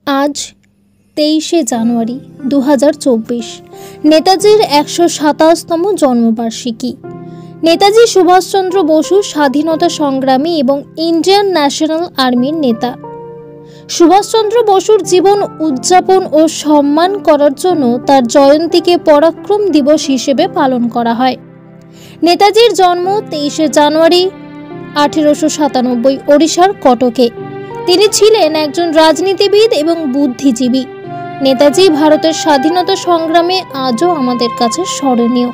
आज 23 জানুয়ারি 2024 নেতাজির 127তম জন্মবার্ষিকী। নেতাজি সুভাষচন্দ্র বসু স্বাধীনতা সংগ্রামী এবং ইন্ডিয়ান ন্যাশনাল আর্মির নেতা। সুভাষচন্দ্র বসুর জীবন উদযাপন ও সম্মান করার জন্য তার জয়ন্তীকে পরাক্রম দিবস হিসেবে পালন করা হয়। নেতাজির জন্ম 23 জানুয়ারি 1897 ওড়িশার কটকে। তিনি ছিলেন একজন রাজনীতিবিদ এবং বুদ্ধিজীবী। নেতাজি ভারতের স্বাধীনতা সংগ্রামে আজও আমাদের কাছে স্মরণীয়।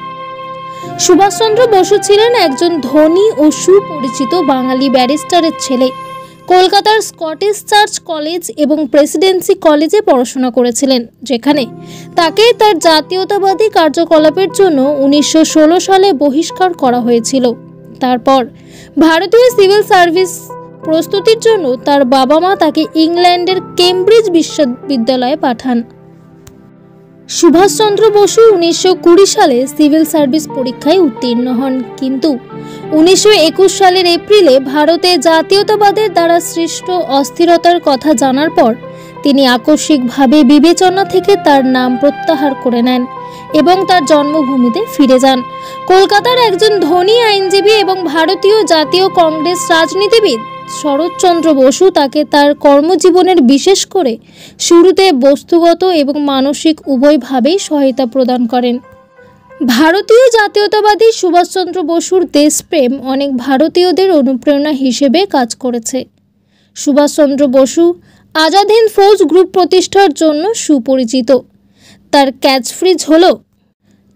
সুভাষচন্দ্র বসু ছিলেন একজন ধনী ও সুপরিচিত বাঙালি ব্যারিস্টারের ছেলে। কলকাতার স্কটিশ চার্চ কলেজ এবং প্রেসিডেন্সি কলেজে পড়াশোনা করেছিলেন, যেখানে তাকে তার জাতীয়তাবাদী কার্যকলাপের জন্য 1916 সালে বহিষ্কার করা হয়েছিল। তারপর ভারতীয় সিভিল সার্ভিস প্রস্তুতির জন্য তার বাবা মা তাকে ইংল্যান্ডের কেমব্রিজ বিশ্ববিদ্যালয়ে পাঠান। সুভাষচন্দ্র বসু 1920 সালে সিভিল সার্ভিস পরীক্ষায় উত্তীর্ণ হন, কিন্তু 1921 সালের এপ্রিলে ভারতে জাতীয়তাবাদের দ্বারা সৃষ্ট অস্থিরতার কথা জানার পর তিনি আকস্মিকভাবে বিবেচনা থেকে তার নাম প্রত্যাহার করে নেন এবং তার জন্মভূমিতে ফিরে যান। কলকাতার একজন ধনী আইনজীবী এবং ভারতীয় জাতীয় কংগ্রেস রাজনীতিবিদ শরৎচন্দ্র বসু তাকে তার কর্মজীবনের বিশেষ করে শুরুতে বস্তুগত এবং মানসিক উভয়ভাবেই সহায়তা প্রদান করেন। ভারতীয় জাতীয়তাবাদী সুভাষচন্দ্র বসুর দেশপ্রেম অনেক ভারতীয়দের অনুপ্রেরণা হিসেবে কাজ করেছে। সুভাষচন্দ্র বসু আজাদ হিন্দ ফৌজ গ্রুপ প্রতিষ্ঠার জন্য সুপরিচিত। তার ক্যাচফ্রেজ হলো,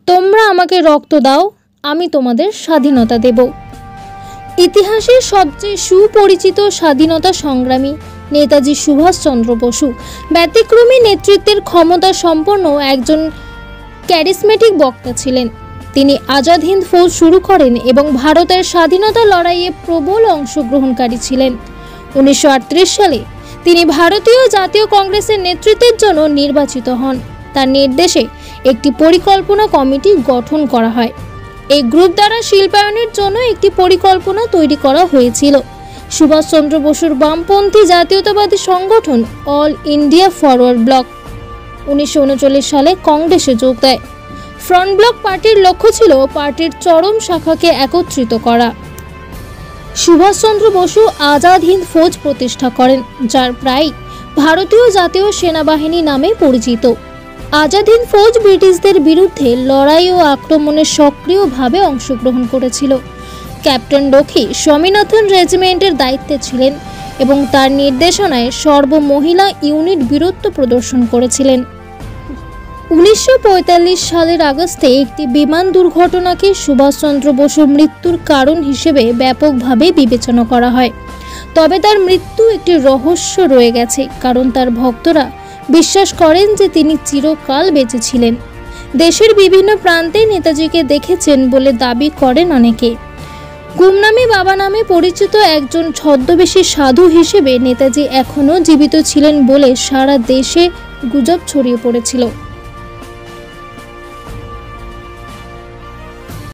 তোমরা আমাকে রক্ত দাও, আমি তোমাদের স্বাধীনতা দেব। ইতিহাসের সবচেয়ে সুপরিচিত স্বাধীনতা সংগ্রামী নেতাজি সুভাষচন্দ্র বসু ব্যতিক্রমী নেতৃত্বের ক্ষমতা সম্পন্ন একজন ক্যারিসমেটিক বক্তা ছিলেন। তিনি আজাদ হিন্দ ফৌজ শুরু করেন এবং ভারতের স্বাধীনতা লড়াইয়ে প্রবল অংশগ্রহণকারী ছিলেন। 1938 সালে তিনি ভারতীয় জাতীয় কংগ্রেসের নেতৃত্বের জন্য নির্বাচিত হন। তার নির্দেশে একটি পরিকল্পনা কমিটি গঠন করা হয়। এই গ্রুপ দ্বারা শিল্পায়নের জন্য একটি পরিকল্পনা তৈরি করা হয়েছিল। সুভাষচন্দ্র বসুর বামপন্থী জাতীয়তাবাদী সংগঠন অল ইন্ডিয়া ফরওয়ার্ড ব্লক 1939 সালে কংগ্রেসে যোগ দেয়। ফ্রন্ট ব্লক পার্টির লক্ষ্য ছিল পার্টির চরম শাখাকে একত্রিত করা। সুভাষচন্দ্র বসু আজাদ হিন্দ ফৌজ প্রতিষ্ঠা করেন, যার প্রায় ভারতীয় জাতীয় সেনাবাহিনী নামে পরিচিত। আজাদ হিন্দ ফৌজ ব্রিটিশদের বিরুদ্ধে লড়াই ও আক্রমণে সক্রিয়ভাবে অংশগ্রহণ করেছিল। ক্যাপ্টেন ডোকি স্বামীনাথন রেজিমেন্টের দায়িত্বে ছিলেন এবং তার নির্দেশনায় সর্বমহিলা ইউনিট বীরত্ব প্রদর্শন করেছিলেন। 1945 সালের আগস্টে একটি বিমান দুর্ঘটনাকে সুভাষচন্দ্র বসুর মৃত্যুর কারণ হিসেবে ব্যাপকভাবে বিবেচনা করা হয়। তবে তার মৃত্যু একটি রহস্য রয়ে গেছে, কারণ তার ভক্তরা বিশ্বাস করেন যে তিনি চিরকাল বেঁচে ছিলেন। দেশের বিভিন্ন প্রান্তে নেতাজিকে দেখেছেন বলে দাবি করেন অনেকে। গুমনামি বাবা নামে পরিচিত একজন ছদ্মবেশী সাধু হিসেবে নেতাজি এখনও জীবিত ছিলেন বলে সারা দেশে গুজব ছড়িয়ে পড়েছিল।